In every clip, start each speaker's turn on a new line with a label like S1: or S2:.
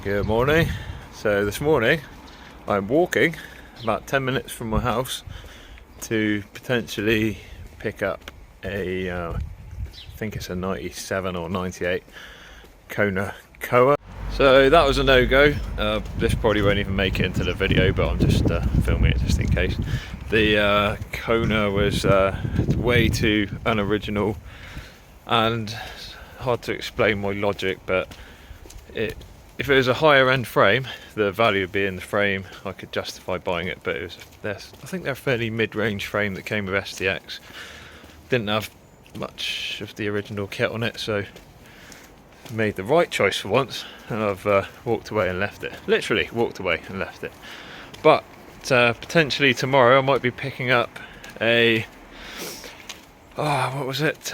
S1: Good morning. So this morning I'm walking about 10 minutes from my house to potentially pick up a I think it's a 97 or 98 Kona Koa. So that was a no-go. This probably won't even make it into the video, but I'm just filming it just in case. The Kona was way too unoriginal and hard to explain my logic, but if it was a higher end frame, the value would be in the frame. I could justify buying it, but I think they're a fairly mid-range frame that came with STX. Didn't have much of the original kit on it, so I made the right choice for once, and I've walked away and left it. Literally walked away and left it. But potentially tomorrow I might be picking up a what was it?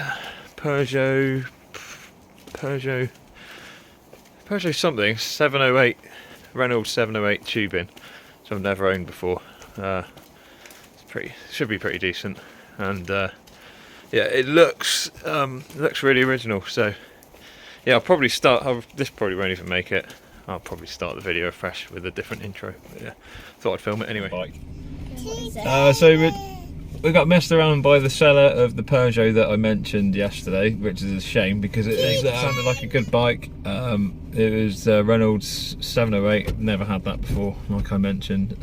S1: Peugeot something, 708, Reynolds 708 tubing, which I've never owned before. Should be pretty decent, and yeah, it looks really original. So yeah, I'll probably start. This probably won't even make it. I'll probably start the video fresh with a different intro. But yeah, thought I'd film it anyway. So we got messed around by the seller of the Peugeot that I mentioned yesterday, which is a shame because it sounded like a good bike. It was Reynolds 708, never had that before, like I mentioned.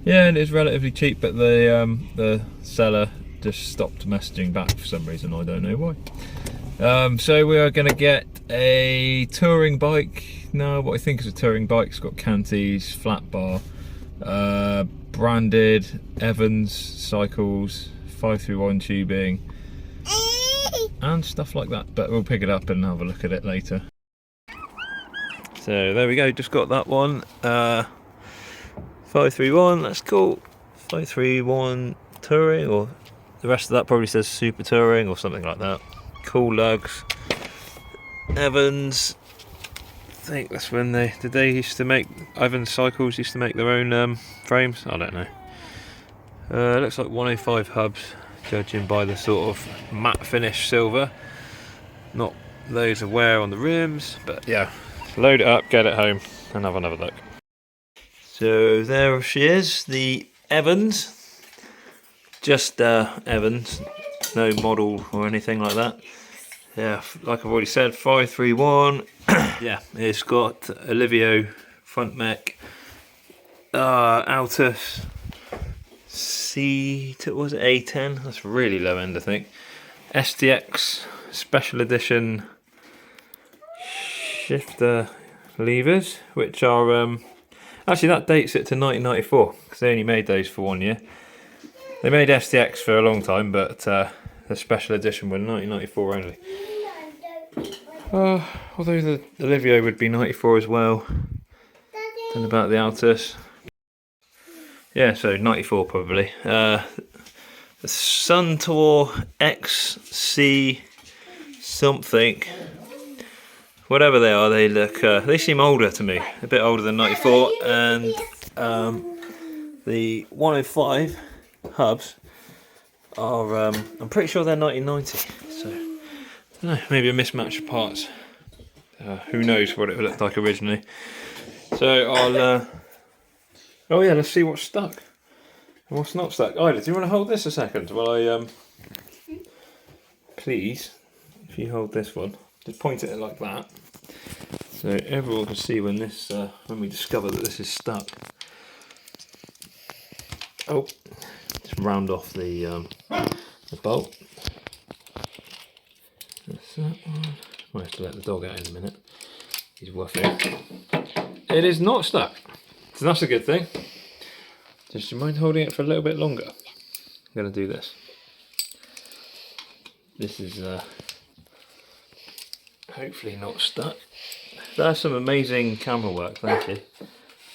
S1: Yeah, and it's relatively cheap, but the seller just stopped messaging back for some reason, I don't know why. So we are going to get a touring bike now, what I think is a touring bike. It's got canties, flat bar, branded Evans cycles, 531 tubing and stuff like that, but we'll pick it up and have a look at it later. So there we go, just got that one. 531, that's cool. 531 touring, or the rest of that probably says super touring or something like that. Cool lugs. Evans, I think that's when they used to make, Evans Cycles used to make their own frames, I don't know. Looks like 105 hubs, judging by the sort of matte finish silver. Not loads of wear on the rims, but yeah, load it up, get it home and have another look. So there she is, the Evans. Just Evans, no model or anything like that. Yeah, like I've already said, 531. Yeah, it's got Olivio front mech, Altus was it A10? That's really low end, I think. STX special edition shifter levers, which are actually that dates it to 1994 because they only made those for 1 year. They made STX for a long time, but the special edition were 1994 only. Although the Olivio would be 94 as well. Don't know about the Altus. Yeah, so 94 probably. The Suntour XC something. Whatever they are, they look. They seem older to me. A bit older than 94. And the 105 hubs are. I'm pretty sure they're 1990. So I don't know. Maybe a mismatch of parts. Who knows what it looked like originally. So I'll. Oh yeah, let's see what's stuck and what's not stuck. Ida, do you want to hold this a second while I please, if you hold this one, just point it like that, so everyone can see when this when we discover that this is stuck. Oh, just round off the bolt. That's that one. Might have to let the dog out in a minute. He's woofing. It is not stuck. So that's a good thing. Just do you mind holding it for a little bit longer? I'm going to do this. This is hopefully not stuck. That's some amazing camera work, thank you.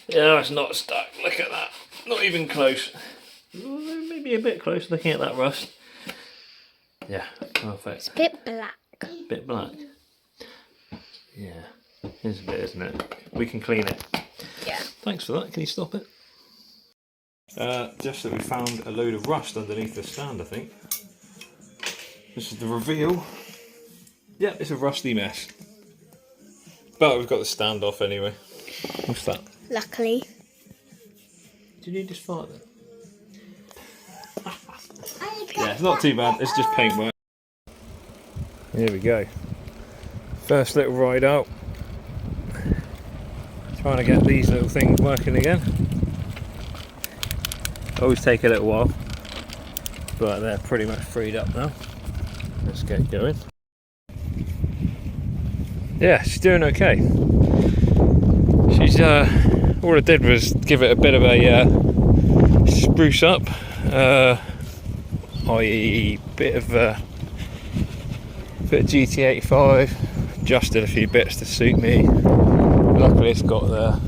S1: Yeah, it's not stuck. Look at that. Not even close. Maybe a bit close looking at that rust. Yeah, perfect.
S2: It's a bit black.
S1: Bit black. Yeah, it's a bit, isn't it? We can clean it.
S2: Yeah.
S1: Thanks for that. Can you stop it? Just that we found a load of rust underneath the stand, I think. This is the reveal. Yeah, it's a rusty mess. But we've got the stand off anyway. What's that?
S2: Luckily.
S1: Did you just fart then? Yeah, it's not too bad, it's just paintwork. Here we go. First little ride out. Trying to get these little things working again. Always take a little while, but they're pretty much freed up now. Let's get going. Yeah, she's doing okay. She's all I did was give it a bit of a spruce up, i.e. bit of GT85, adjusted a few bits to suit me. Luckily it's got the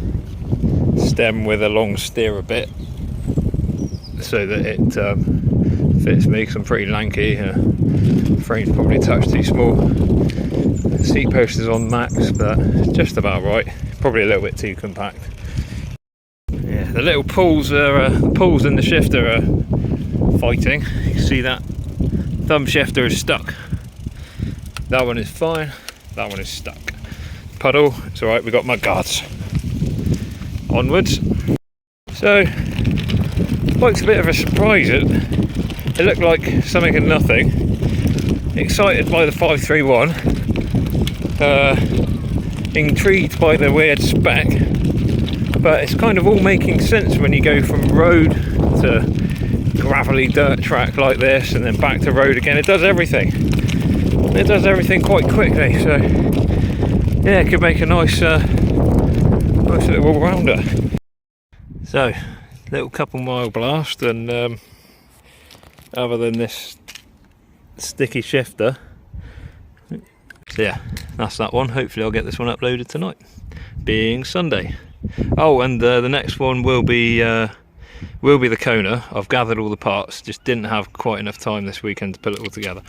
S1: stem with a long steerer bit so that it fits me, because I'm pretty lanky. Frame's probably a touch too small. Seat post is on max, but just about right. Probably a little bit too compact. Yeah, the little pulls are the pulls in the shifter are fighting. You see that thumb shifter is stuck. That one is fine. That one is stuck. Puddle, it's alright. We got mud guards. Onwards. So, quite a bit of a surprise. It looked like something and nothing. Excited by the 531, intrigued by the weird spec, but it's kind of all making sense when you go from road to gravelly dirt track like this and then back to road again. It does everything. It does everything quite quickly, so yeah, it could make a nice little all-rounder. So, little couple mile blast, and other than this sticky shifter, so yeah, that's that one. Hopefully I'll get this one uploaded tonight, being Sunday. Oh, and the next one will be the Kona. I've gathered all the parts, just didn't have quite enough time this weekend to put it all together.